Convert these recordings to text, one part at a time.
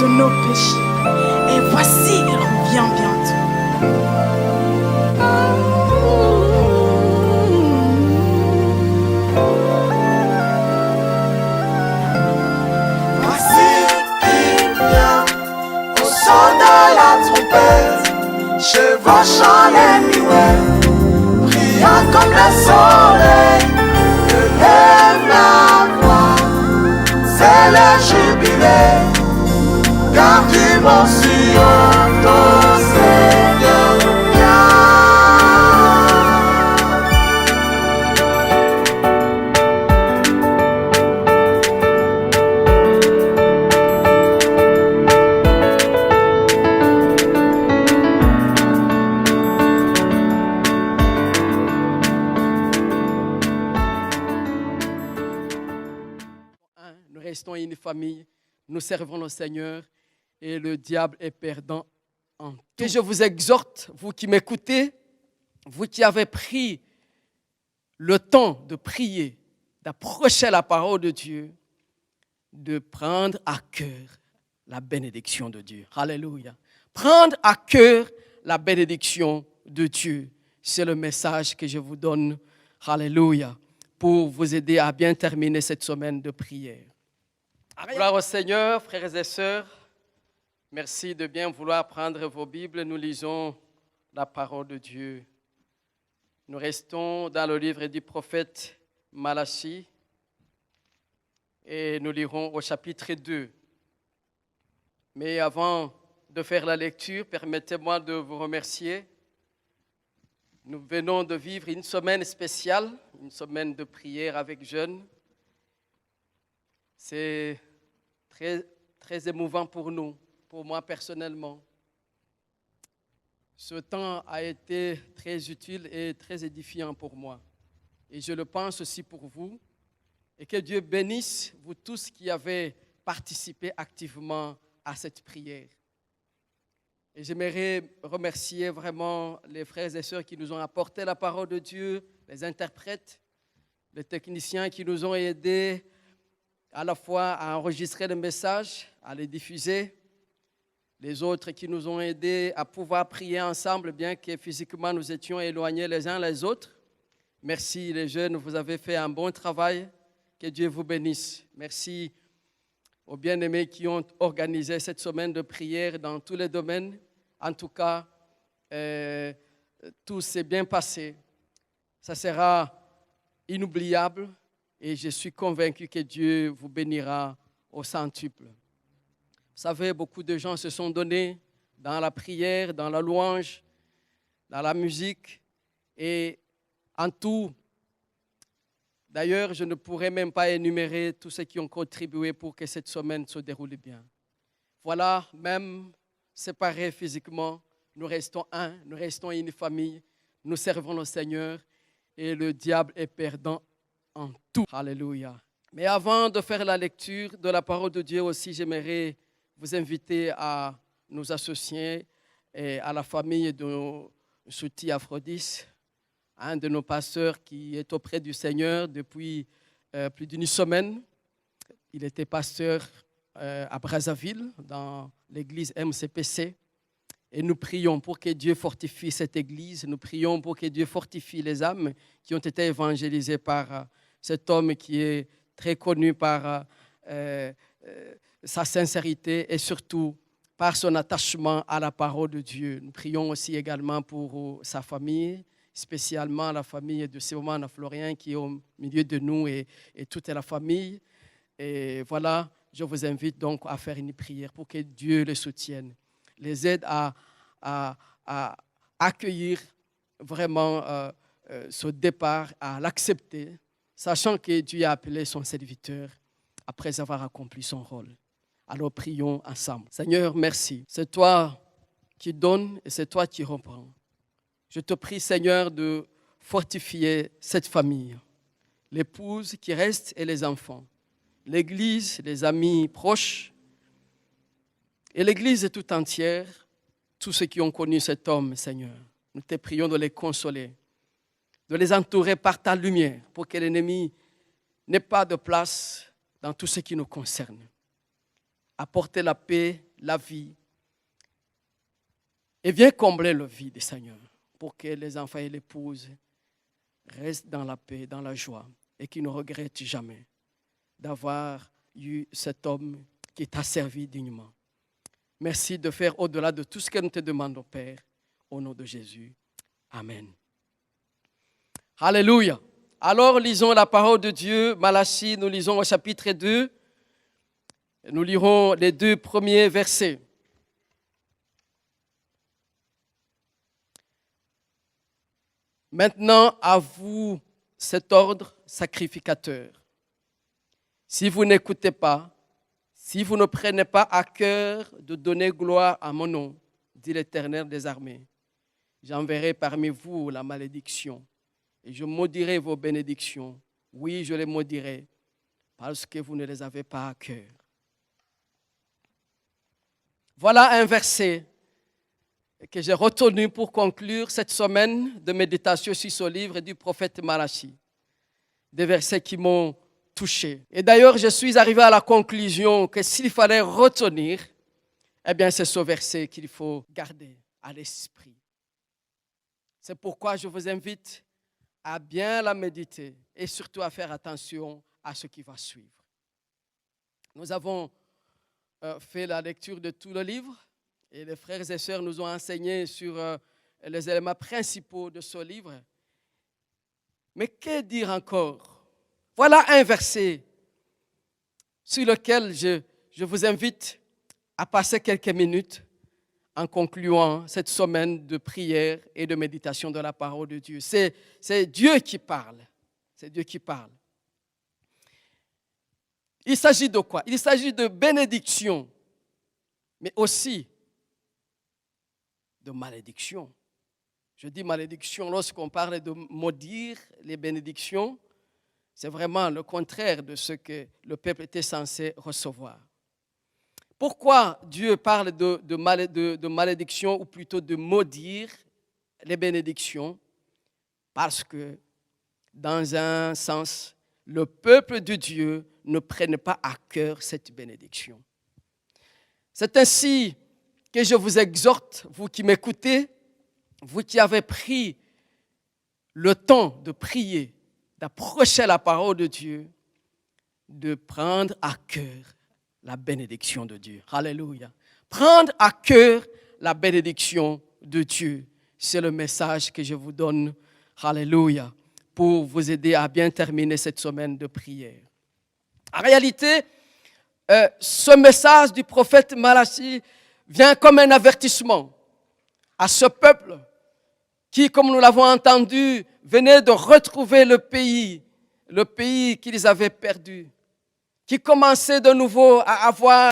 de nos péchés. Et voici, il revient bientôt. Voici, il vient au son de la trompette, chevauchant les nuées, brillant comme le soleil. Élève la voix, c'est le jubilé, car du mont Sion, ton Seigneur vient. Nous restons une famille, nous servons le Seigneur et le diable est perdant en tout. Et je vous exhorte, vous qui m'écoutez, vous qui avez pris le temps de prier, d'approcher la parole de Dieu, de prendre à cœur la bénédiction de Dieu. Alléluia. Prendre à cœur la bénédiction de Dieu. C'est le message que je vous donne. Alléluia. Pour vous aider à bien terminer cette semaine de prière. Gloire au Seigneur, frères et sœurs. Merci de bien vouloir prendre vos Bibles. Nous lisons la parole de Dieu. Nous restons dans le livre du prophète Malachie et nous lirons au chapitre 2. Mais avant de faire la lecture, permettez-moi de vous remercier. Nous venons de vivre une semaine spéciale, une semaine de prière avec jeunes. C'est très, très émouvant pour nous, pour moi personnellement. Ce temps a été très utile et très édifiant pour moi. Et je le pense aussi pour vous. Et que Dieu bénisse vous tous qui avez participé activement à cette prière. Et j'aimerais remercier vraiment les frères et sœurs qui nous ont apporté la parole de Dieu, les interprètes, les techniciens qui nous ont aidés à la fois à enregistrer le message, à les diffuser, les autres qui nous ont aidés à pouvoir prier ensemble, bien que physiquement nous étions éloignés les uns les autres. Merci les jeunes, vous avez fait un bon travail, que Dieu vous bénisse. Merci aux bien-aimés qui ont organisé cette semaine de prière dans tous les domaines. En tout cas, tout s'est bien passé. Ça sera inoubliable et je suis convaincu que Dieu vous bénira au centuple. Vous savez, beaucoup de gens se sont donnés dans la prière, dans la louange, dans la musique et en tout. D'ailleurs, je ne pourrais même pas énumérer tous ceux qui ont contribué pour que cette semaine se déroule bien. Voilà, même séparés physiquement, nous restons un, nous restons une famille, nous servons le Seigneur et le diable est perdant en tout. Alléluia. Mais avant de faire la lecture de la parole de Dieu aussi, j'aimerais vous inviter à nous associer à la famille de Souti Aphrodis, un de nos pasteurs qui est auprès du Seigneur depuis plus d'une semaine. Il était pasteur à Brazzaville, dans l'église MCPC. Et nous prions pour que Dieu fortifie cette église. Nous prions pour que Dieu fortifie les âmes qui ont été évangélisées par cet homme qui est très connu par sa sincérité et surtout par son attachement à la parole de Dieu. Nous prions aussi également pour sa famille, spécialement la famille de Simon Florien qui est au milieu de nous et toute la famille. Et voilà, je vous invite donc à faire une prière pour que Dieu les soutienne, les aide à accueillir vraiment ce départ, à l'accepter, sachant que Dieu a appelé son serviteur après avoir accompli son rôle. Alors prions ensemble. Seigneur, merci. C'est toi qui donnes et c'est toi qui reprends. Je te prie, Seigneur, de fortifier cette famille, l'épouse qui reste et les enfants, l'Église, les amis proches et l'Église tout entière, tous ceux qui ont connu cet homme, Seigneur. Nous te prions de les consoler, de les entourer par ta lumière pour que l'ennemi n'ait pas de place dans tout ce qui nous concerne. Apporter la paix, la vie. Et viens combler le vide, Seigneur, pour que les enfants et l'épouse restent dans la paix, dans la joie, et qu'ils ne regrettent jamais d'avoir eu cet homme qui t'a servi dignement. Merci de faire au-delà de tout ce que nous te demandons, Père, au nom de Jésus. Amen. Alléluia. Alors, lisons la parole de Dieu. Malachie, nous lisons au chapitre 2. Nous lirons les 2 premiers versets. Maintenant, à vous cet ordre sacrificateur. Si vous n'écoutez pas, si vous ne prenez pas à cœur de donner gloire à mon nom, dit l'Éternel des armées, j'enverrai parmi vous la malédiction et je maudirai vos bénédictions. Oui, je les maudirai parce que vous ne les avez pas à cœur. Voilà un verset que j'ai retenu pour conclure cette semaine de méditation sur ce livre du prophète Malachie. Des versets qui m'ont touché. Et d'ailleurs, je suis arrivé à la conclusion que s'il fallait retenir, eh bien, c'est ce verset qu'il faut garder à l'esprit. C'est pourquoi je vous invite à bien la méditer et surtout à faire attention à ce qui va suivre. Nous avons fait la lecture de tout le livre et les frères et sœurs nous ont enseigné sur les éléments principaux de ce livre. Mais que dire encore? Voilà un verset sur lequel je vous invite à passer quelques minutes en concluant cette semaine de prière et de méditation de la parole de Dieu. C'est Dieu qui parle. C'est Dieu qui parle. Il s'agit de quoi? Il s'agit de bénédiction, mais aussi de malédiction. Je dis malédiction lorsqu'on parle de maudire les bénédictions. C'est vraiment le contraire de ce que le peuple était censé recevoir. Pourquoi Dieu parle de malédiction ou plutôt de maudire les bénédictions? Parce que, dans un sens, le peuple de Dieu ne prenne pas à cœur cette bénédiction. C'est ainsi que je vous exhorte, vous qui m'écoutez, vous qui avez pris le temps de prier, d'approcher la parole de Dieu, de prendre à cœur la bénédiction de Dieu. Alléluia. Prendre à cœur la bénédiction de Dieu. C'est le message que je vous donne. Alléluia. Pour vous aider à bien terminer cette semaine de prière. En réalité, ce message du prophète Malachie vient comme un avertissement à ce peuple qui, comme nous l'avons entendu, venait de retrouver le pays qu'ils avaient perdu, qui commençait de nouveau à avoir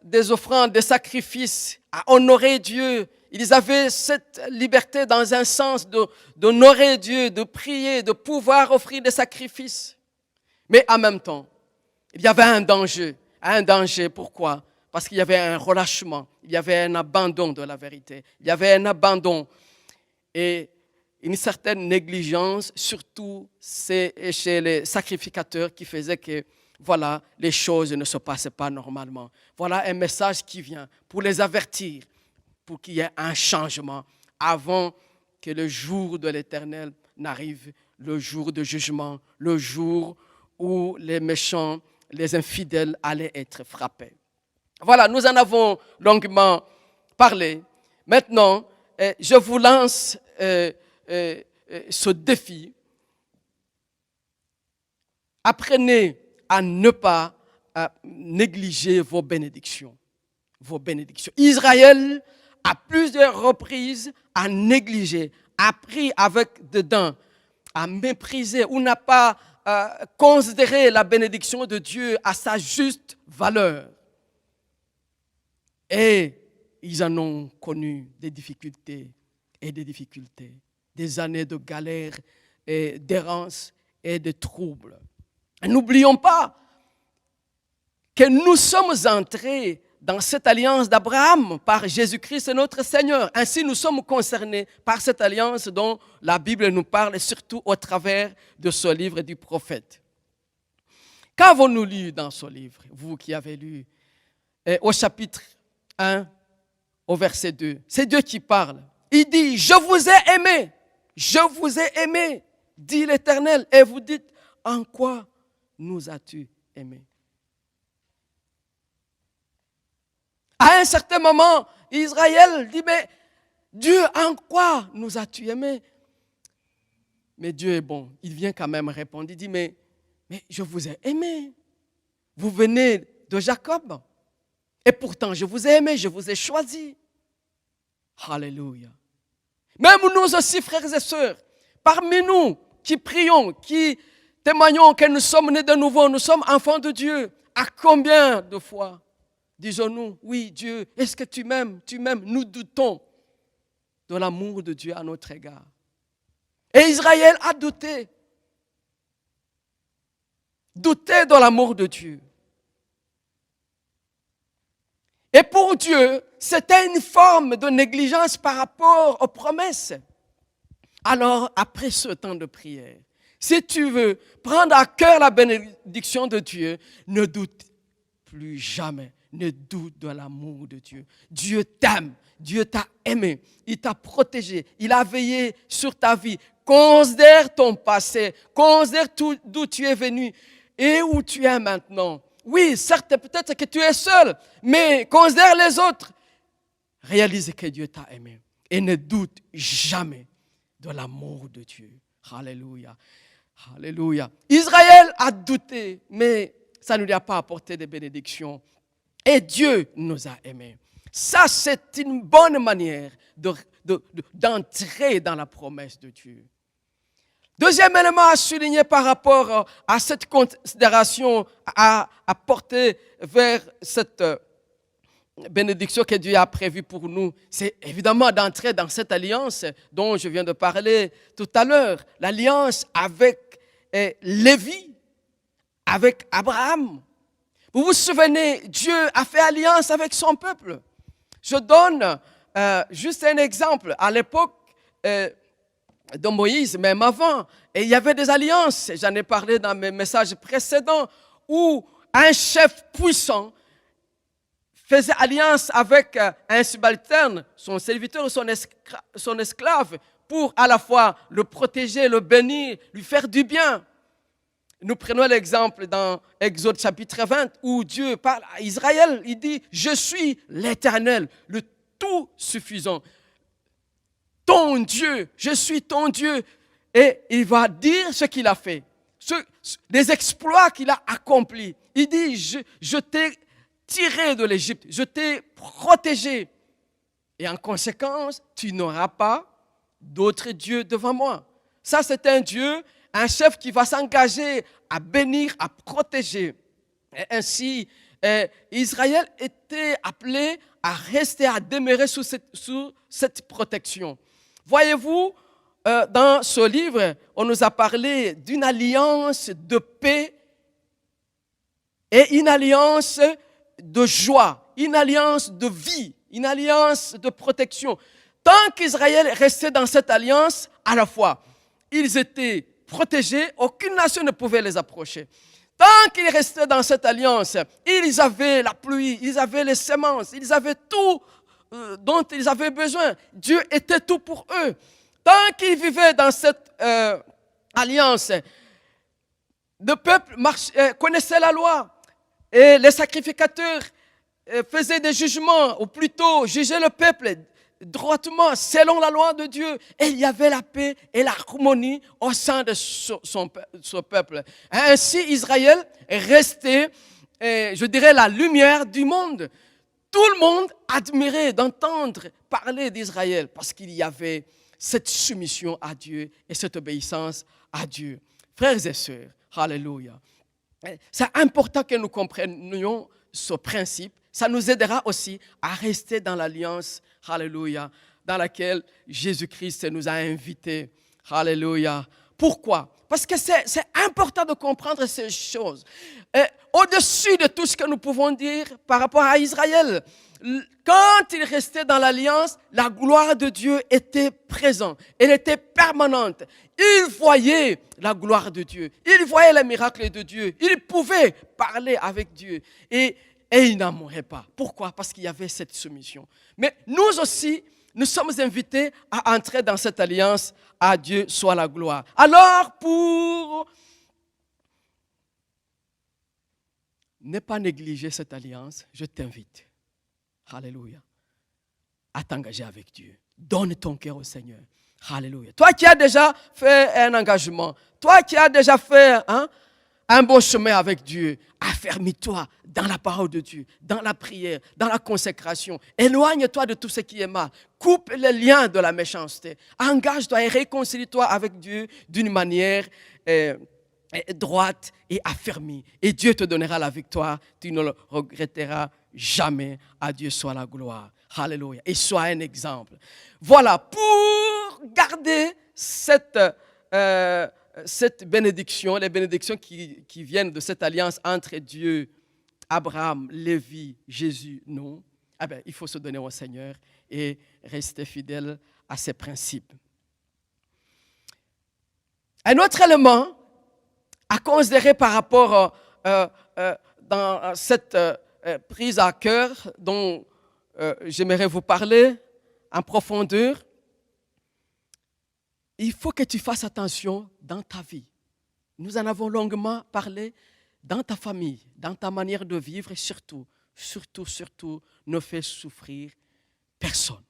des offrandes, des sacrifices, à honorer Dieu. Ils avaient cette liberté dans un sens d'honorer Dieu, de prier, de pouvoir offrir des sacrifices. Mais en même temps, il y avait un danger. Un danger, pourquoi? Parce qu'il y avait un relâchement, il y avait un abandon de la vérité, il y avait un abandon et une certaine négligence, surtout chez les sacrificateurs qui faisaient que, voilà, les choses ne se passaient pas normalement. Voilà un message qui vient pour les avertir, pour qu'il y ait un changement avant que le jour de l'Éternel n'arrive, le jour de jugement, le jour où les méchants, les infidèles allaient être frappés. Voilà, nous en avons longuement parlé. Maintenant, je vous lance ce défi. Apprenez à ne pas négliger vos bénédictions. Vos bénédictions. Israël, à plusieurs reprises, a négligé, a pris avec dedans, a méprisé ou n'a pas considéré la bénédiction de Dieu à sa juste valeur. Et ils en ont connu des difficultés et des difficultés, des années de galère et d'errance et de troubles. Et n'oublions pas que nous sommes entrés dans cette alliance d'Abraham par Jésus-Christ notre Seigneur. Ainsi, nous sommes concernés par cette alliance dont la Bible nous parle, surtout au travers de ce livre du prophète. Qu'avons-nous lu dans ce livre, vous qui avez lu au chapitre 1, au verset 2. C'est Dieu qui parle. Il dit, je vous ai aimé. Je vous ai aimé, dit l'Éternel. Et vous dites, en quoi nous as-tu aimés? À un certain moment, Israël dit, mais Dieu, en quoi nous as-tu aimés? Mais Dieu est bon. Il vient quand même répondre. Il dit, mais je vous ai aimé. Vous venez de Jacob. Et pourtant, je vous ai aimé, je vous ai choisi. Alléluia. Même nous aussi, frères et sœurs, parmi nous qui prions, qui témoignons que nous sommes nés de nouveau, nous sommes enfants de Dieu, à combien de fois disons-nous, oui Dieu, est-ce que tu m'aimes? Tu m'aimes? Nous doutons de l'amour de Dieu à notre égard. Et Israël a douté. Douté de l'amour de Dieu. Et pour Dieu, c'était une forme de négligence par rapport aux promesses. Alors, après ce temps de prière, si tu veux prendre à cœur la bénédiction de Dieu, ne doute plus jamais. Ne doute de l'amour de Dieu. Dieu t'aime. Dieu t'a aimé. Il t'a protégé. Il a veillé sur ta vie. Considère ton passé. Considère d'où tu es venu et où tu es maintenant. Oui, certes, peut-être que tu es seul, mais considère les autres. Réalise que Dieu t'a aimé. Et ne doute jamais de l'amour de Dieu. Alléluia. Alléluia. Israël a douté, mais ça ne lui a pas apporté de bénédictions. Et Dieu nous a aimés. Ça, c'est une bonne manière d'entrer dans la promesse de Dieu. Deuxième élément à souligner par rapport à cette considération à porter vers cette bénédiction que Dieu a prévue pour nous, c'est évidemment d'entrer dans cette alliance dont je viens de parler tout à l'heure. L'alliance avec Lévi, avec Abraham. Vous vous souvenez, Dieu a fait alliance avec son peuple. Je donne juste un exemple. À l'époque de Moïse, même avant, et il y avait des alliances, j'en ai parlé dans mes messages précédents, où un chef puissant faisait alliance avec un subalterne, son serviteur ou son esclave, pour à la fois le protéger, le bénir, lui faire du bien. Nous prenons l'exemple dans Exode chapitre 20 où Dieu parle à Israël, il dit « Je suis l'Éternel, le tout-suffisant, ton Dieu, je suis ton Dieu. » Et il va dire ce qu'il a fait, les exploits qu'il a accomplis. Il dit « Je t'ai tiré de l'Égypte, je t'ai protégé. Et en conséquence, tu n'auras pas d'autre Dieu devant moi. » Ça, c'est un Dieu, un chef qui va s'engager à bénir, à protéger. Et ainsi, Israël était appelé à rester, à demeurer sous cette protection. Voyez-vous, dans ce livre, on nous a parlé d'une alliance de paix et une alliance de joie, une alliance de vie, une alliance de protection. Tant qu'Israël restait dans cette alliance, à la fois, ils étaient protégés, aucune nation ne pouvait les approcher. Tant qu'ils restaient dans cette alliance, ils avaient la pluie, ils avaient les semences, ils avaient tout dont ils avaient besoin. Dieu était tout pour eux. Tant qu'ils vivaient dans cette alliance, le peuple connaissait la loi et les sacrificateurs faisaient des jugements, ou plutôt jugeaient le peuple droitement, selon la loi de Dieu. Et il y avait la paix et l'harmonie au sein de ce peuple. Ainsi, Israël restait, je dirais, la lumière du monde. Tout le monde admirait d'entendre parler d'Israël parce qu'il y avait cette soumission à Dieu et cette obéissance à Dieu. Frères et sœurs, alléluia. C'est important que nous comprenions ce principe. Ça nous aidera aussi à rester dans l'alliance, alléluia, dans laquelle Jésus-Christ nous a invités. Alléluia. Pourquoi? Parce que c'est important de comprendre ces choses. Au-dessus de tout ce que nous pouvons dire par rapport à Israël, quand il restait dans l'alliance, la gloire de Dieu était présente. Elle était permanente. Il voyait la gloire de Dieu. Il voyait les miracles de Dieu. Il pouvait parler avec Dieu. Et et il n'en mourrait pas. Pourquoi? Parce qu'il y avait cette soumission. Mais nous aussi, nous sommes invités à entrer dans cette alliance. À Dieu soit la gloire. Alors, pour ne pas négliger cette alliance, je t'invite, alléluia, à t'engager avec Dieu. Donne ton cœur au Seigneur. Alléluia. Toi qui as déjà fait un engagement, toi qui as déjà fait un bon chemin avec Dieu, affermis-toi dans la parole de Dieu, dans la prière, dans la consécration. Éloigne-toi de tout ce qui est mal. Coupe les liens de la méchanceté. Engage-toi et réconcilie-toi avec Dieu d'une manière droite et affermie. Et Dieu te donnera la victoire. Tu ne le regretteras jamais. À Dieu soit la gloire. Alléluia. Et sois un exemple. Voilà, pour garder cette bénédiction, les bénédictions qui viennent de cette alliance entre Dieu, Abraham, Lévi, Jésus, nous, il faut se donner au Seigneur et rester fidèle à ses principes. Un autre élément à considérer par rapport dans cette prise à cœur dont j'aimerais vous parler en profondeur, il faut que tu fasses attention dans ta vie. Nous en avons longuement parlé dans ta famille, dans ta manière de vivre et surtout, ne fais souffrir personne.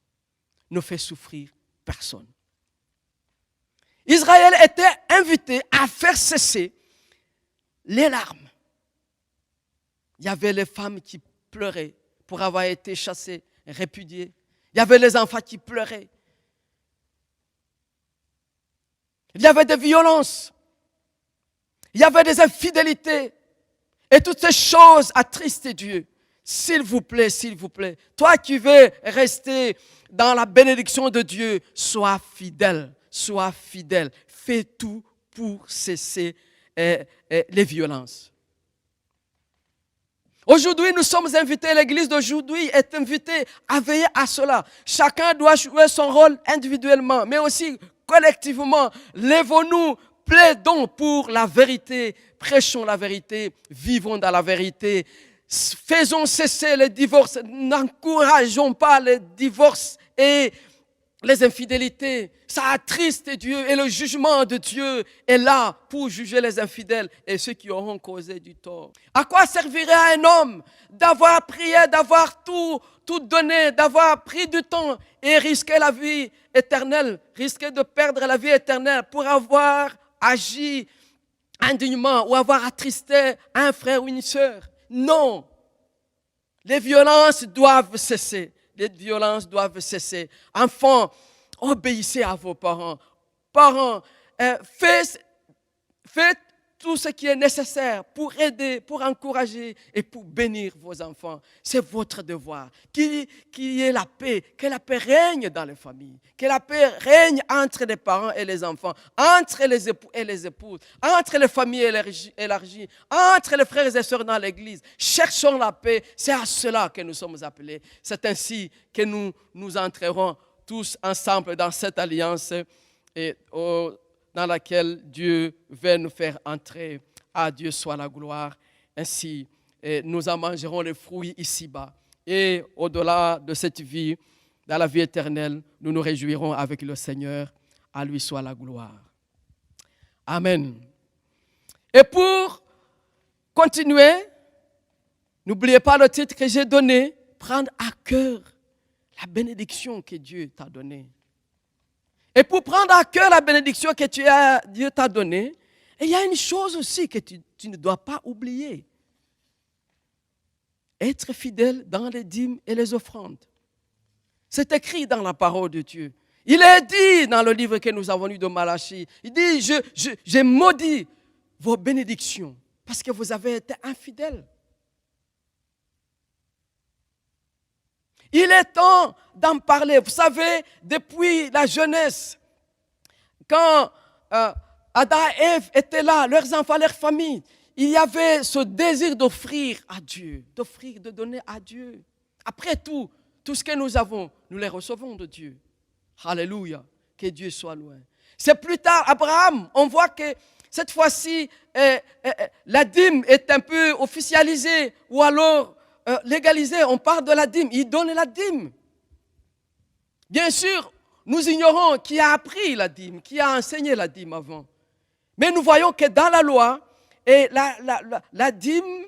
Ne fais souffrir personne. Israël était invité à faire cesser les larmes. Il y avait les femmes qui pleuraient pour avoir été chassées, répudiées. Il y avait les enfants qui pleuraient. Il y avait des violences. Il y avait des infidélités. Et toutes ces choses attristent Dieu. S'il vous plaît, toi qui veux rester dans la bénédiction de Dieu, sois fidèle. Fais tout pour cesser les violences. Aujourd'hui, nous sommes invités, l'église d'aujourd'hui est invitée à veiller à cela. Chacun doit jouer son rôle individuellement, mais aussi collectivement. Lèvons-nous, plaidons pour la vérité, prêchons la vérité, vivons dans la vérité. Faisons cesser les divorces, n'encourageons pas les divorces et les infidélités. Ça attriste Dieu et le jugement de Dieu est là pour juger les infidèles et ceux qui auront causé du tort. À quoi servirait à un homme d'avoir prié, d'avoir tout donné, d'avoir pris du temps et risquer la vie éternelle, risquer de perdre la vie éternelle pour avoir agi indignement ou avoir attristé un frère ou une sœur? Non. Les violences doivent cesser. Enfants, obéissez à vos parents. Parents, faites tout ce qui est nécessaire pour aider, pour encourager et pour bénir vos enfants. C'est votre devoir. Qu'il y ait la paix, que la paix règne dans les familles, que la paix règne entre les parents et les enfants, entre les époux et les épouses, entre les familles élargies, entre les frères et sœurs dans l'église. Cherchons la paix, c'est à cela que nous sommes appelés. C'est ainsi que nous entrerons tous ensemble dans cette alliance et dans laquelle Dieu veut nous faire entrer. À Dieu soit la gloire. Ainsi, nous en mangerons les fruits ici-bas. Et au-delà de cette vie, dans la vie éternelle, nous nous réjouirons avec le Seigneur. À lui soit la gloire. Amen. Et pour continuer, n'oubliez pas le titre que j'ai donné, prendre à cœur la bénédiction que Dieu t'a donnée. Et pour prendre à cœur la bénédiction que Dieu t'a donnée, il y a une chose aussi que tu ne dois pas oublier. Être fidèle dans les dîmes et les offrandes. C'est écrit dans la parole de Dieu. Il est dit dans le livre que nous avons lu de Malachie. Il dit, j'ai maudit vos bénédictions parce que vous avez été infidèles. Il est temps d'en parler. Vous savez, depuis la jeunesse, quand Adam et Ève étaient là, leurs enfants, leurs familles, il y avait ce désir d'offrir à Dieu, de donner à Dieu. Après tout ce que nous avons, nous les recevons de Dieu. Alléluia, que Dieu soit loin. C'est plus tard, Abraham, on voit que cette fois-ci, la dîme est un peu officialisée, ou alors légaliser, on parle de la dîme, ils donnent la dîme. Bien sûr, nous ignorons qui a appris la dîme, qui a enseigné la dîme avant. Mais nous voyons que dans la loi, et la dîme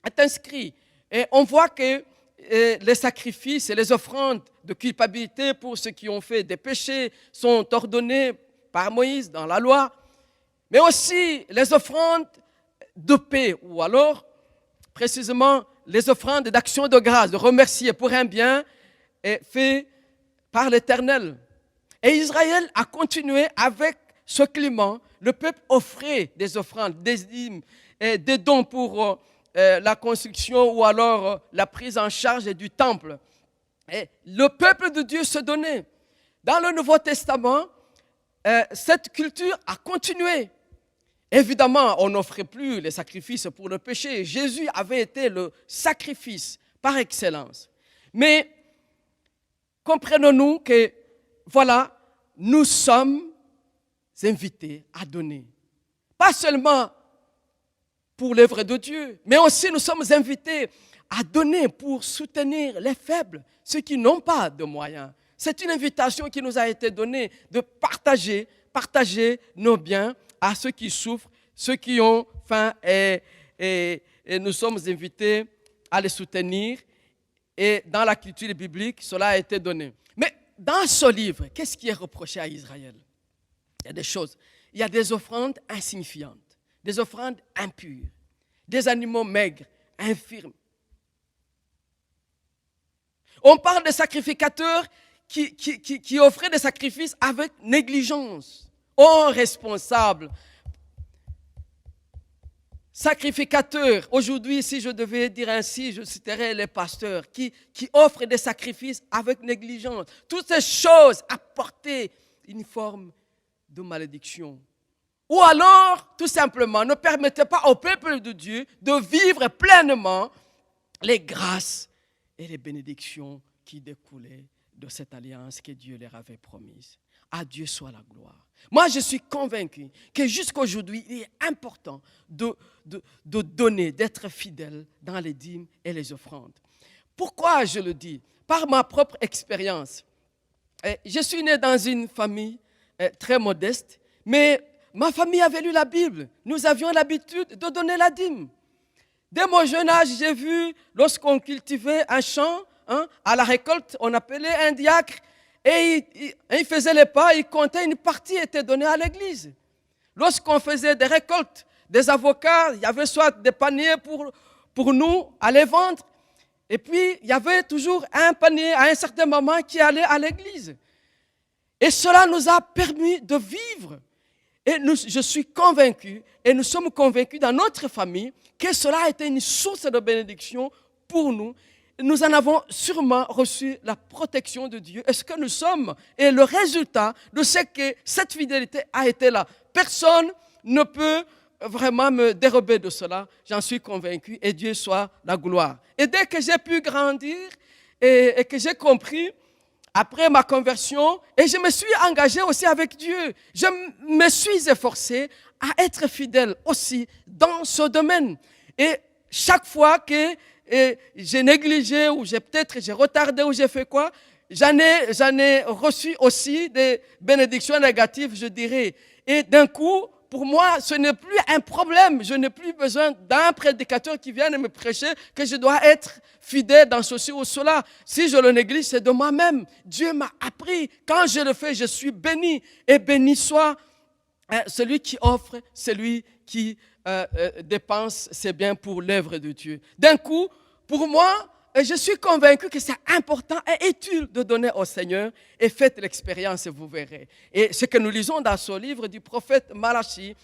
est inscrite. Et on voit que les sacrifices et les offrandes de culpabilité pour ceux qui ont fait des péchés sont ordonnés par Moïse dans la loi. Mais aussi les offrandes de paix, ou alors précisément les offrandes d'action de grâce, de remercier pour un bien fait par l'Éternel. Et Israël a continué avec ce climat. Le peuple offrait des offrandes, des dîmes, des dons pour la construction ou alors la prise en charge du temple. Et le peuple de Dieu se donnait. Dans le Nouveau Testament, cette culture a continué. Évidemment, on n'offrait plus les sacrifices pour le péché. Jésus avait été le sacrifice par excellence. Mais comprenons-nous que, voilà, nous sommes invités à donner. Pas seulement pour l'œuvre de Dieu, mais aussi nous sommes invités à donner pour soutenir les faibles, ceux qui n'ont pas de moyens. C'est une invitation qui nous a été donnée de partager nos biens à ceux qui souffrent, ceux qui ont faim, et nous sommes invités à les soutenir. Et dans la culture biblique, cela a été donné. Mais dans ce livre, qu'est-ce qui est reproché à Israël? Il y a des choses. Il y a des offrandes insignifiantes, des offrandes impures, des animaux maigres, infirmes. On parle de sacrificateurs qui offraient des sacrifices avec négligence. Oh, responsable. Sacrificateurs, aujourd'hui, si je devais dire ainsi, je citerais les pasteurs qui offrent des sacrifices avec négligence. Toutes ces choses apportaient une forme de malédiction. Ou alors, tout simplement, ne permettez pas au peuple de Dieu de vivre pleinement les grâces et les bénédictions qui découlaient de cette alliance que Dieu leur avait promise. À Dieu soit la gloire. Moi, je suis convaincu que jusqu'à aujourd'hui, il est important de donner, d'être fidèle dans les dîmes et les offrandes. Pourquoi je le dis? Par ma propre expérience. Je suis né dans une famille très modeste, mais ma famille avait lu la Bible. Nous avions l'habitude de donner la dîme. Dès mon jeune âge, j'ai vu, lorsqu'on cultivait un champ, à la récolte, on appelait un diacre, et il faisait les pas, il comptait, une partie était donnée à l'église. Lorsqu'on faisait des récoltes, des avocats, il y avait soit des paniers pour nous à les vendre, et puis il y avait toujours un panier à un certain moment qui allait à l'église. Et cela nous a permis de vivre. Et je suis convaincu, et nous sommes convaincus dans notre famille, que cela a été une source de bénédiction pour nous. Nous en avons sûrement reçu la protection de Dieu. Et ce que nous sommes est le résultat de ce que cette fidélité a été là. Personne ne peut vraiment me dérober de cela. J'en suis convaincu, et Dieu soit la gloire. Et dès que j'ai pu grandir et que j'ai compris, après ma conversion, et je me suis engagé aussi avec Dieu, je me suis efforcé à être fidèle aussi dans ce domaine. Et chaque fois que j'ai négligé, ou j'ai retardé, ou j'ai fait quoi, j'en ai reçu aussi des bénédictions négatives, je dirais. Et d'un coup, pour moi, ce n'est plus un problème. Je n'ai plus besoin d'un prédicateur qui vienne me prêcher que je dois être fidèle dans ceci ou cela. Si je le néglige, c'est de moi-même. Dieu m'a appris. Quand je le fais, je suis béni. Et béni soit celui qui offre, celui qui dépense ses biens pour l'œuvre de Dieu. D'un coup, pour moi, je suis convaincu que c'est important et utile de donner au Seigneur, et faites l'expérience et vous verrez. Et ce que nous lisons dans ce livre du prophète Malachie,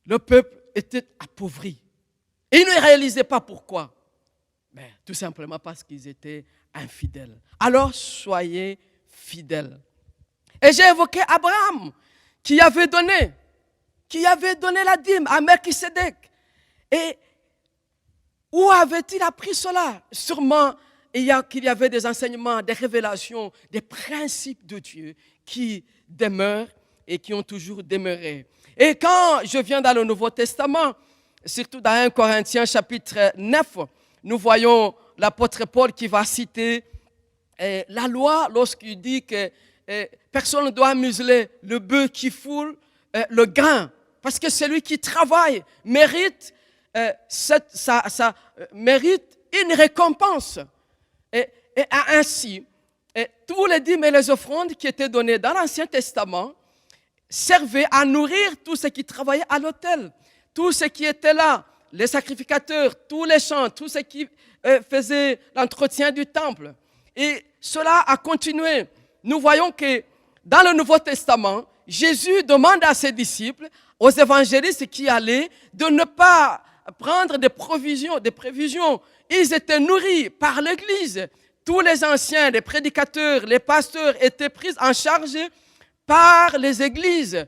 le peuple était appauvri. Et ils ne réalisaient pas pourquoi. Mais tout simplement parce qu'ils étaient infidèles. Alors soyez fidèles. Et j'ai évoqué Abraham, qui avait donné la dîme à Melchisédek. Et où avait-il appris cela? Sûrement, qu'il y avait des enseignements, des révélations, des principes de Dieu qui demeurent et qui ont toujours demeuré. Et quand je viens dans le Nouveau Testament, surtout dans 1 Corinthiens chapitre 9, nous voyons l'apôtre Paul qui va citer la loi lorsqu'il dit que personne ne doit museler le bœuf qui foule le grain. Parce que celui qui travaille mérite, mérite une récompense. Et ainsi, tous les dîmes et les offrandes qui étaient données dans l'Ancien Testament servaient à nourrir tous ceux qui travaillaient à l'autel, tous ceux qui étaient là, les sacrificateurs, tous les chants, tous ceux qui faisaient l'entretien du temple. Et cela a continué. Nous voyons que dans le Nouveau Testament, Jésus demande à ses disciples, aux évangélistes qui allaient, de ne pas prendre des prévisions. Ils étaient nourris par l'Église. Tous les anciens, les prédicateurs, les pasteurs étaient pris en charge par les églises.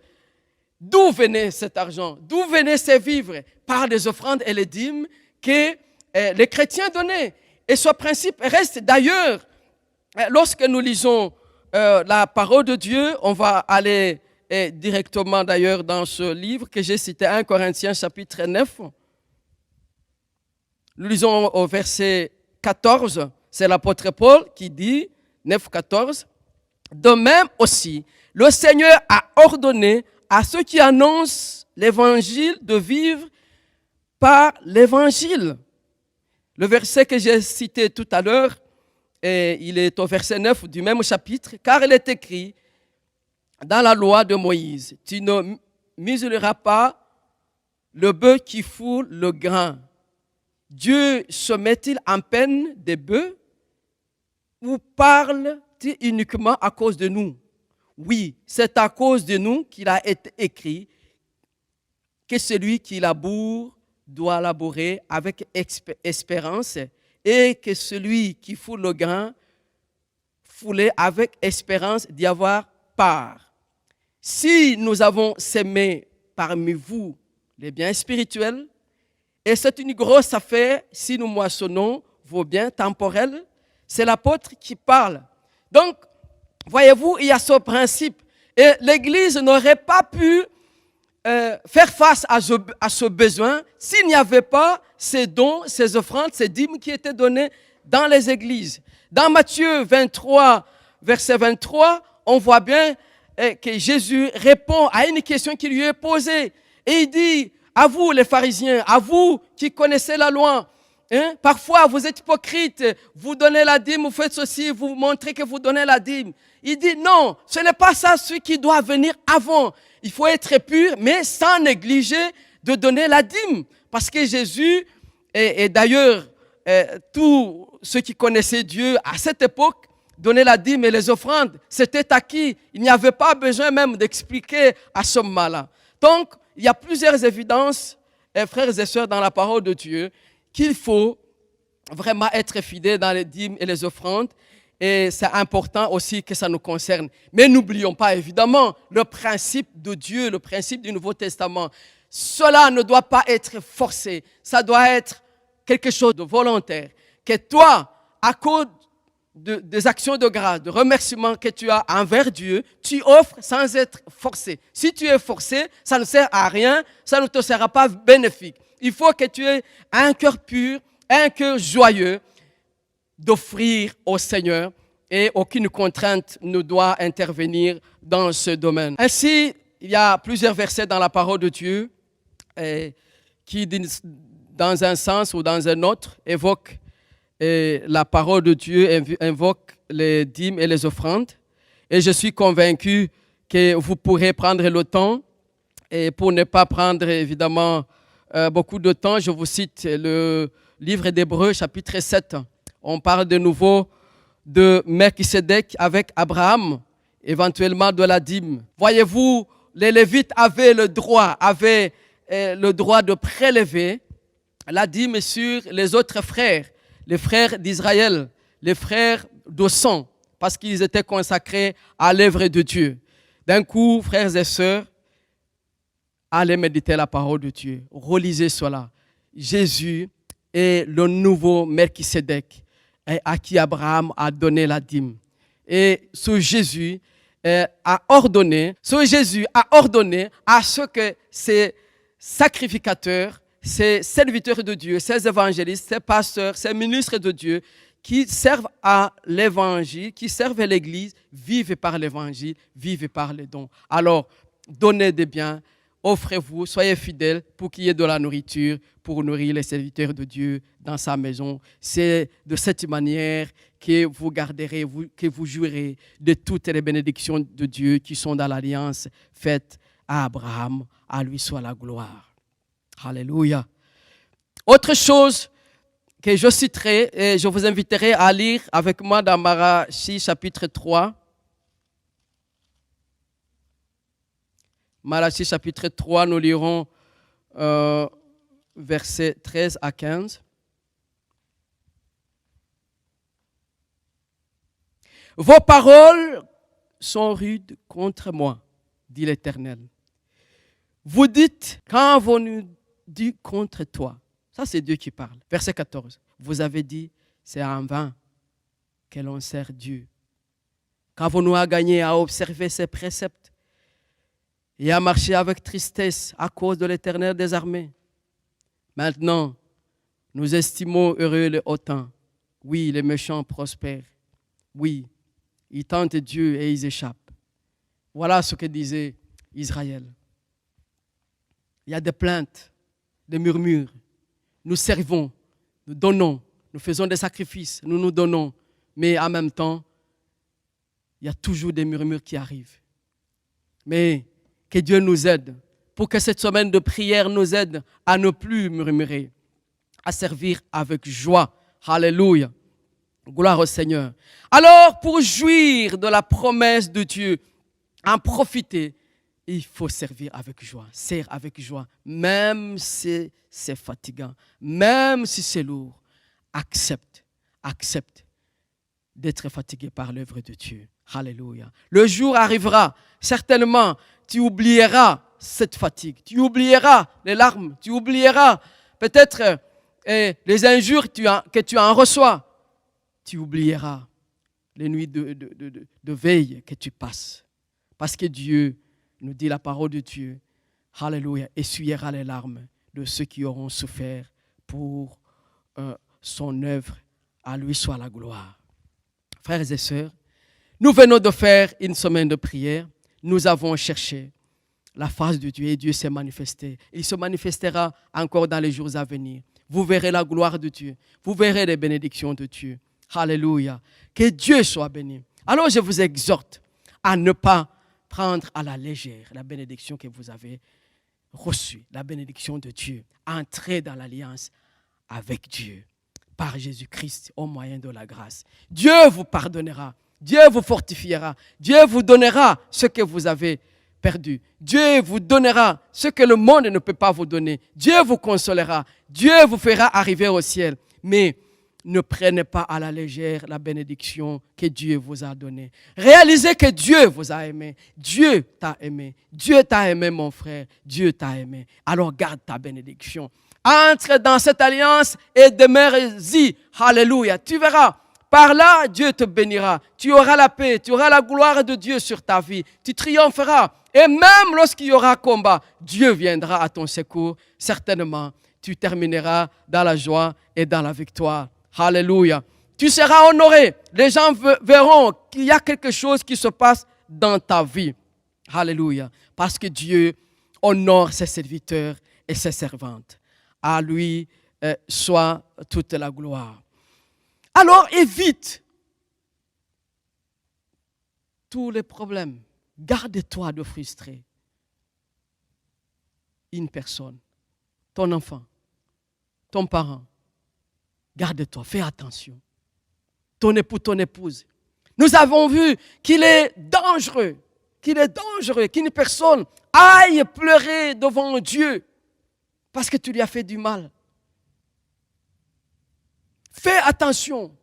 D'où venait cet argent? D'où venaient ces vivres? Par les offrandes et les dîmes que les chrétiens donnaient. Et ce principe reste d'ailleurs, lorsque nous lisons la parole de Dieu, on va aller directement d'ailleurs dans ce livre que j'ai cité, 1 Corinthiens chapitre 9. Nous lisons au verset 14, c'est l'apôtre Paul qui dit, 9, 14, « De même aussi, le Seigneur a ordonné à ceux qui annoncent l'évangile de vivre par l'évangile. » Le verset que j'ai cité tout à l'heure, il est au verset 9 du même chapitre, « Car il est écrit dans la loi de Moïse, tu ne muselleras pas le bœuf qui foule le grain. » Dieu se met-il en peine des bœufs ou parle-t-il uniquement à cause de nous? Oui, c'est à cause de nous qu'il a été écrit que celui qui laboure doit labourer avec espérance et que celui qui foule le grain foule avec espérance d'y avoir part. Si nous avons sémé parmi vous les biens spirituels, et c'est une grosse affaire si nous moissonnons vos biens temporels. C'est l'apôtre qui parle. Donc, voyez-vous, il y a ce principe. Et l'Église n'aurait pas pu faire face à ce besoin s'il n'y avait pas ces dons, ces offrandes, ces dîmes qui étaient donnés dans les églises. Dans Matthieu 23, verset 23, on voit bien que Jésus répond à une question qui lui est posée. Et il dit, à vous les pharisiens, à vous qui connaissez la loi, parfois vous êtes hypocrites, vous donnez la dîme, vous faites ceci, vous montrez que vous donnez la dîme. Il dit non, ce n'est pas ça ce qui doit venir avant. Il faut être pur, mais sans négliger de donner la dîme. Parce que Jésus, et d'ailleurs tous ceux qui connaissaient Dieu à cette époque, donner la dîme et les offrandes, c'était acquis. Il n'y avait pas besoin même d'expliquer à ce moment-là. Donc, il y a plusieurs évidences, frères et sœurs, dans la parole de Dieu, qu'il faut vraiment être fidèles dans les dîmes et les offrandes. Et c'est important aussi que ça nous concerne. Mais n'oublions pas, évidemment, le principe de Dieu, le principe du Nouveau Testament. Cela ne doit pas être forcé. Ça doit être quelque chose de volontaire. Que toi, à cause des actions de grâce, de remerciement que tu as envers Dieu, tu offres sans être forcé. Si tu es forcé, ça ne sert à rien, ça ne te sera pas bénéfique. Il faut que tu aies un cœur pur, un cœur joyeux d'offrir au Seigneur et aucune contrainte ne doit intervenir dans ce domaine. Ainsi, il y a plusieurs versets dans la parole de Dieu qui, dans un sens ou dans un autre, évoquent et la parole de Dieu invoque les dîmes et les offrandes. Et je suis convaincu que vous pourrez prendre le temps. Et pour ne pas prendre évidemment beaucoup de temps, je vous cite le livre d'Hébreux, chapitre 7. On parle de nouveau de Melchisédek avec Abraham, éventuellement de la dîme. Voyez-vous, les Lévites avaient le droit de prélever la dîme sur les autres frères. Les frères d'Israël, les frères de sang, parce qu'ils étaient consacrés à l'œuvre de Dieu. D'un coup, frères et sœurs, allez méditer la parole de Dieu. Relisez cela. Jésus est le nouveau Melchisédek à qui Abraham a donné la dîme. Et Jésus a ordonné à ce que ces sacrificateurs ces serviteurs de Dieu, ces évangélistes, ces pasteurs, ces ministres de Dieu qui servent à l'évangile, qui servent à l'église, vivent par l'évangile, vivent par les dons. Alors, donnez des biens, offrez-vous, soyez fidèles pour qu'il y ait de la nourriture pour nourrir les serviteurs de Dieu dans sa maison. C'est de cette manière que vous garderez, que vous jouirez de toutes les bénédictions de Dieu qui sont dans l'alliance faite à Abraham. À lui soit la gloire. Alléluia. Autre chose que je citerai et je vous inviterai à lire avec moi dans Malachie chapitre 3. Malachie chapitre 3, nous lirons versets 13 à 15. Vos paroles sont rudes contre moi, dit l'Éternel. Vous dites, quand vous nous dit contre toi, ça c'est Dieu qui parle. Verset 14, vous avez dit, c'est en vain que l'on sert Dieu. Qu'avons-nous à gagner à observer ses préceptes et à marcher avec tristesse à cause de l'Éternel des armées? Maintenant, nous estimons heureux les hautains. Oui, les méchants prospèrent. Oui, ils tentent Dieu et ils échappent. Voilà ce que disait Israël. Il y a des plaintes, des murmures. Nous servons, nous donnons, nous faisons des sacrifices, nous nous donnons. Mais en même temps, il y a toujours des murmures qui arrivent. Mais que Dieu nous aide pour que cette semaine de prière nous aide à ne plus murmurer, à servir avec joie. Alléluia. Gloire au Seigneur. Alors, pour jouir de la promesse de Dieu, en profiter, il faut servir avec joie. Sers avec joie, même si c'est fatigant, même si c'est lourd. Accepte d'être fatigué par l'œuvre de Dieu. Alléluia. Le jour arrivera, certainement, tu oublieras cette fatigue. Tu oublieras les larmes. Tu oublieras peut-être les injures que tu en reçois. Tu oublieras les nuits de veille que tu passes. Parce que Dieu, nous dit la parole de Dieu, alléluia, essuiera les larmes de ceux qui auront souffert pour son œuvre. À lui soit la gloire. Frères et sœurs, nous venons de faire une semaine de prière. Nous avons cherché la face de Dieu et Dieu s'est manifesté. Il se manifestera encore dans les jours à venir. Vous verrez la gloire de Dieu. Vous verrez les bénédictions de Dieu. Alléluia. Que Dieu soit béni. Alors je vous exhorte à ne pas prendre à la légère la bénédiction que vous avez reçue, la bénédiction de Dieu. Entrez dans l'alliance avec Dieu par Jésus-Christ au moyen de la grâce. Dieu vous pardonnera. Dieu vous fortifiera. Dieu vous donnera ce que vous avez perdu. Dieu vous donnera ce que le monde ne peut pas vous donner. Dieu vous consolera. Dieu vous fera arriver au ciel. Mais ne prenez pas à la légère la bénédiction que Dieu vous a donnée. Réalisez que Dieu vous a aimé. Dieu t'a aimé. Dieu t'a aimé, mon frère. Dieu t'a aimé. Alors garde ta bénédiction. Entre dans cette alliance et demeure-y. Alléluia. Tu verras. Par là, Dieu te bénira. Tu auras la paix, tu auras la gloire de Dieu sur ta vie. Tu triompheras. Et même lorsqu'il y aura combat, Dieu viendra à ton secours. Certainement, tu termineras dans la joie et dans la victoire. Alléluia. Tu seras honoré. Les gens verront qu'il y a quelque chose qui se passe dans ta vie. Alléluia. Parce que Dieu honore ses serviteurs et ses servantes. À lui soit toute la gloire. Alors évite tous les problèmes. Garde-toi de frustrer une personne, ton enfant, ton parent. Garde-toi, fais attention. Ton époux, ton épouse. Nous avons vu qu'il est dangereux qu'une personne aille pleurer devant Dieu parce que tu lui as fait du mal. Fais attention,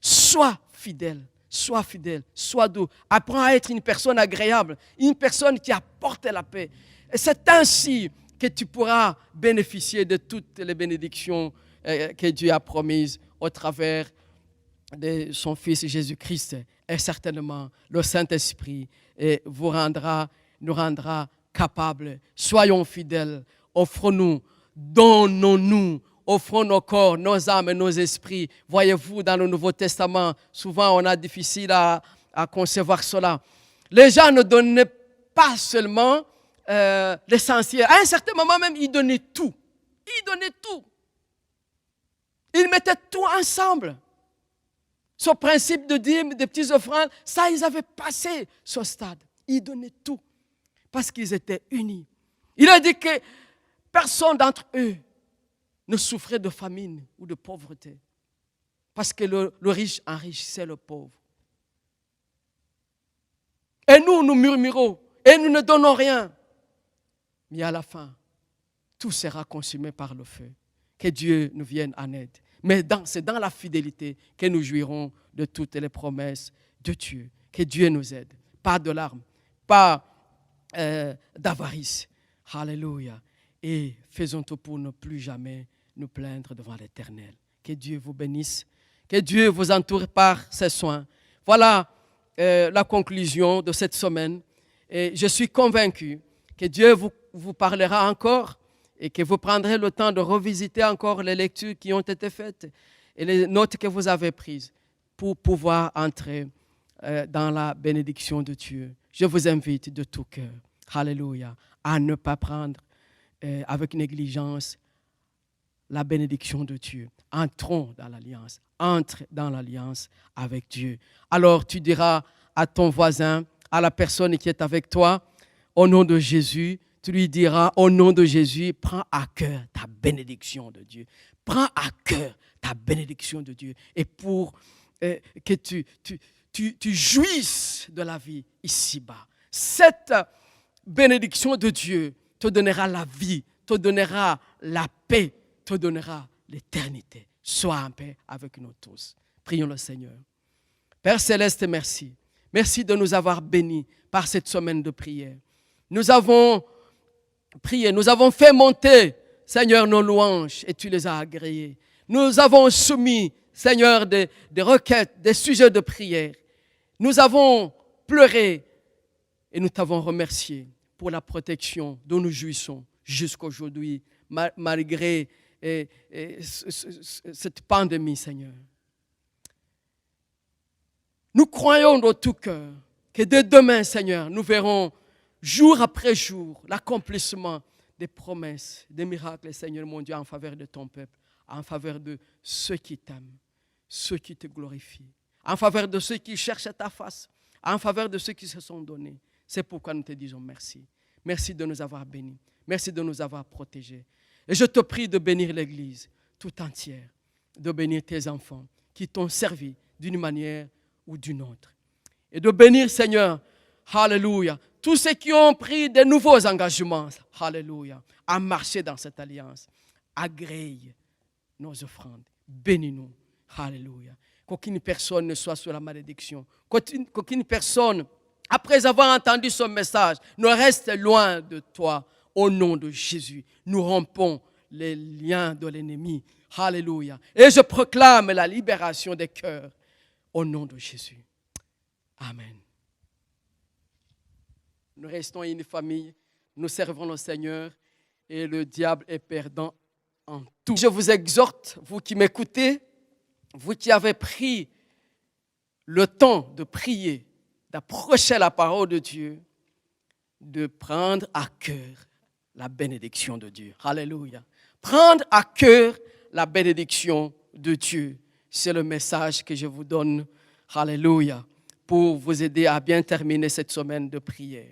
sois fidèle, sois doux. Apprends à être une personne agréable, une personne qui apporte la paix. Et c'est ainsi que tu pourras bénéficier de toutes les bénédictions que Dieu a promises au travers de son Fils Jésus-Christ. Et certainement, le Saint-Esprit nous rendra capables. Soyons fidèles, offrons-nous donnons-nous, offrons nos corps, nos âmes et nos esprits. Voyez-vous, dans le Nouveau Testament, souvent on a difficile à concevoir cela. Les gens ne donnaient pas seulement l'essentiel. À un certain moment même, ils donnaient tout. Ils donnaient tout. Ils mettaient tout ensemble. Ce principe de dîmes, des petites offrandes, ça, ils avaient passé ce stade. Ils donnaient tout parce qu'ils étaient unis. Il a dit que personne d'entre eux ne souffrait de famine ou de pauvreté parce que le riche enrichissait le pauvre. Et nous murmurons et nous ne donnons rien. Mais à la fin, tout sera consumé par le feu. Que Dieu nous vienne en aide. Mais c'est dans la fidélité que nous jouirons de toutes les promesses de Dieu. Que Dieu nous aide. Pas de larmes, pas d'avarice. Alléluia. Et faisons tout pour ne plus jamais nous plaindre devant l'Éternel. Que Dieu vous bénisse. Que Dieu vous entoure par ses soins. Voilà la conclusion de cette semaine. Et je suis convaincu que Dieu vous parlera encore et que vous prendrez le temps de revisiter encore les lectures qui ont été faites et les notes que vous avez prises pour pouvoir entrer dans la bénédiction de Dieu. Je vous invite de tout cœur, alléluia, à ne pas prendre avec négligence la bénédiction de Dieu. Entrons dans l'alliance, entre dans l'alliance avec Dieu. Alors tu diras à ton voisin, à la personne qui est avec toi, au nom de Jésus, tu lui diras, au nom de Jésus, prends à cœur ta bénédiction de Dieu. Prends à cœur ta bénédiction de Dieu. Et pour que tu jouisses de la vie ici-bas. Cette bénédiction de Dieu te donnera la vie, te donnera la paix, te donnera l'éternité. Sois en paix avec nous tous. Prions le Seigneur. Père Céleste, merci. Merci de nous avoir bénis par cette semaine de prière. Nous avons prié, nous avons fait monter, Seigneur, nos louanges et tu les as agréées. Nous avons soumis, Seigneur, des requêtes, des sujets de prière. Nous avons pleuré et nous t'avons remercié pour la protection dont nous jouissons jusqu'aujourd'hui, malgré cette pandémie, Seigneur. Nous croyons de tout cœur que dès demain, Seigneur, nous verrons jour après jour l'accomplissement des promesses, des miracles, Seigneur mon Dieu, en faveur de ton peuple, en faveur de ceux qui t'aiment, ceux qui te glorifient, en faveur de ceux qui cherchent ta face, en faveur de ceux qui se sont donnés. C'est pourquoi nous te disons merci. Merci de nous avoir bénis. Merci de nous avoir protégés. Et je te prie de bénir l'Église tout entière, de bénir tes enfants qui t'ont servi d'une manière ou d'une autre. Et de bénir, Seigneur, alléluia, tous ceux qui ont pris de nouveaux engagements, alléluia, à marcher dans cette alliance. Agrée nos offrandes. Bénis-nous, alléluia. Qu'aucune personne ne soit sous la malédiction. Qu'aucune personne, après avoir entendu ce message, ne reste loin de toi. Au nom de Jésus, nous rompons les liens de l'ennemi. Alléluia. Et je proclame la libération des cœurs. Au nom de Jésus. Amen. Nous restons une famille, nous servons le Seigneur et le diable est perdant en tout. Je vous exhorte, vous qui m'écoutez, vous qui avez pris le temps de prier, d'approcher la parole de Dieu, de prendre à cœur la bénédiction de Dieu. Alléluia. Prendre à cœur la bénédiction de Dieu. C'est le message que je vous donne, alléluia, pour vous aider à bien terminer cette semaine de prière.